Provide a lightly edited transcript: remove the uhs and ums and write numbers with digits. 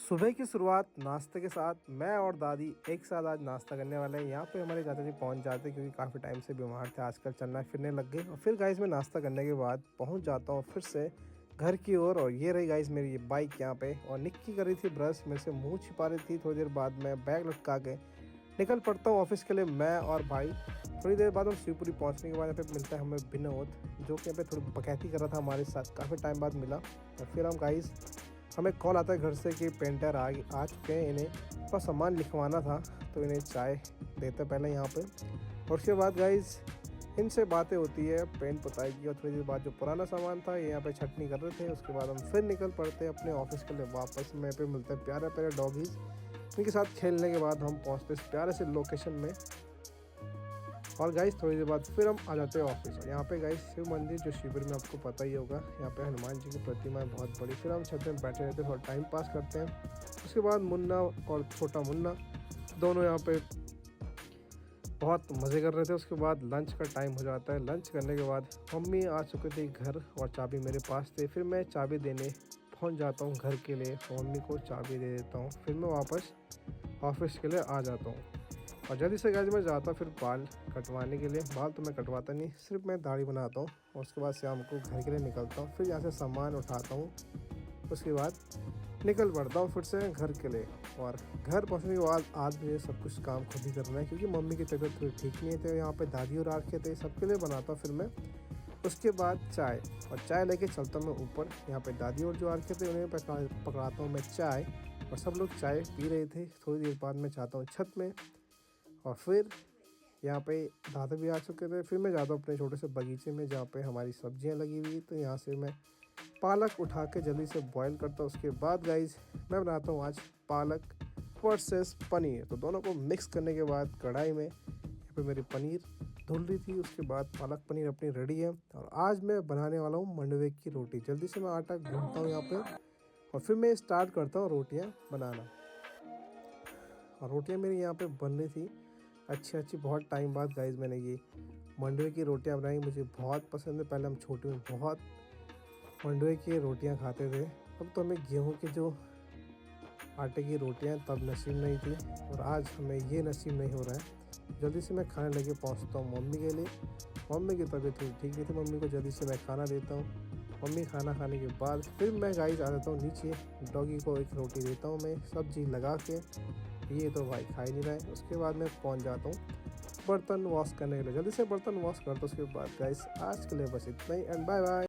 सुबह की शुरुआत नाश्ते के साथ मैं और दादी एक साथ आज नाश्ता करने वाले हैं। यहाँ पे हमारे चाचा जी पहुँच जाते हैं क्योंकि काफ़ी टाइम से बीमार थे, आजकल चलना फिरने लग गए। और फिर गाइस मैं नाश्ता करने के बाद पहुँच जाता हूँ फिर से घर की ओर। और ये रही गाइस मेरी ये बाइक यहाँ पे, और निक्की कर रही थी ब्रश, मेरे से मुँह छिपा रही थी। थोड़ी देर बाद मैं बैग लटका के निकल पड़ता हूँ ऑफिस के लिए, मैं और भाई। थोड़ी देर बाद हम शिवपुरी पहुँचने के बाद यहाँ पे मिलता है हमें विनोद, जो कि यहाँ पे थोड़ी बकैती कर रहा था हमारे साथ, काफ़ी टाइम बाद मिला। और फिर हम गाइस हमें कॉल आता है घर से कि पेंटर आ चुके हैं, इन्हें थोड़ा सामान लिखवाना था, तो इन्हें चाय देते पहले यहाँ पे। और उसके बाद गाइस इनसे बातें होती है पेंट पुताई की, और थोड़ी देर बाद जो पुराना सामान था ये यहाँ पे छटनी कर रहे थे। उसके बाद हम फिर निकल पड़ते हैं अपने ऑफिस के लिए वापस। में पे मिलते हैं प्यारे प्यारे डॉगीज़, इनके साथ खेलने के बाद हम पहुँचते इस प्यारे से लोकेशन में। और गाइस थोड़ी देर बाद फिर हम आ जाते हैं ऑफिस। और यहाँ पे गाइस शिव मंदिर जो शिविर में आपको पता ही होगा, यहाँ पे हनुमान जी की प्रतिमा है बहुत बड़ी। फिर हम छत में बैठे रहते हैं, थोड़ा टाइम पास करते हैं। उसके बाद मुन्ना और छोटा मुन्ना दोनों यहाँ पे बहुत मज़े कर रहे थे। उसके बाद लंच का टाइम हो जाता है। लंच करने के बाद मम्मी आ चुके थे घर और चाबी मेरे पास थे। फिर मैं चाबी देने पहुँच जाता हूँ घर के लिए, मम्मी को चाबी दे देता हूँ। फिर मैं वापस ऑफिस के लिए आ जाता हूँ। और जल्दी से गाइस मैं जाता हूँ फिर बाल कटवाने के लिए। बाल तो मैं कटवाता नहीं, सिर्फ मैं दाढ़ी बनाता हूँ। और उसके बाद शाम को घर के लिए निकलता हूँ। फिर यहाँ से सामान उठाता हूँ, उसके बाद निकल पड़ता हूँ फिर से घर के लिए। और घर पहुँचने के बाद आज मुझे सब कुछ काम खुद ही करना है, क्योंकि मम्मी की तबीयत थोड़ी ठीक नहीं थी। यहाँ पे दादी और आके थे, सबके लिए बनाता हूँ फिर मैं। उसके बाद चाय, और चाय लेके चलता हूँ मैं ऊपर। यहाँ पे दादी और जो आके थे उन्हें पकड़ाता हूँ मैं चाय, और सब लोग चाय पी रहे थे। थोड़ी देर बाद मैं जाता हूँ छत में, और फिर यहाँ पे दादा भी आ चुके थे। फिर मैं जाता हूँ अपने छोटे से बगीचे में जहाँ पे हमारी सब्जियाँ लगी हुई। तो यहाँ से मैं पालक उठा के जल्दी से बॉईल करता हूँ। उसके बाद गाइस मैं बनाता हूँ आज पालक वर्सेस पनीर। तो दोनों को मिक्स करने के बाद कढ़ाई में यहाँ पे मेरी पनीर धुल रही थी। उसके बाद पालक पनीर अपनी रेडी है। और आज मैं बनाने वाला हूँ मंडवे की रोटी। जल्दी से मैं आटा गूंथता हूँ यहाँ पे, और फिर मैं स्टार्ट करता हूँ रोटियाँ बनाना। और रोटियाँ मेरी यहाँ पे बन रही थी अच्छी बहुत टाइम बाद गाइस मैंने ये मंडवे की रोटियां बनाई। मुझे बहुत पसंद है। पहले हम छोटे में बहुत मंडवे की रोटियां खाते थे। अब तो हमें गेहूं के जो आटे की रोटियां तब नसीब नहीं थी, और आज हमें ये नसीब नहीं हो रहा है। जल्दी से मैं खाने लगे पहुंचता हूँ मम्मी के लिए। मम्मी की तबीयत थोड़ी ठीक नहीं थी, मम्मी को जल्दी से मैं खाना देता हूँ। मम्मी खाना खाने के बाद फिर मैं गाइस आ जाता हूँ नीचे। डॉगी को एक रोटी देता हूँ मैं सब्जी लगा के, ये तो भाई खा ही नहीं रहा है। उसके बाद मैं पहुंच जाता हूँ बर्तन वॉश करने के लिए। जल्दी से बर्तन वॉश करता हूँ। उसके बाद गाइस आज के लिए बस इतना ही, एंड बाय बाय।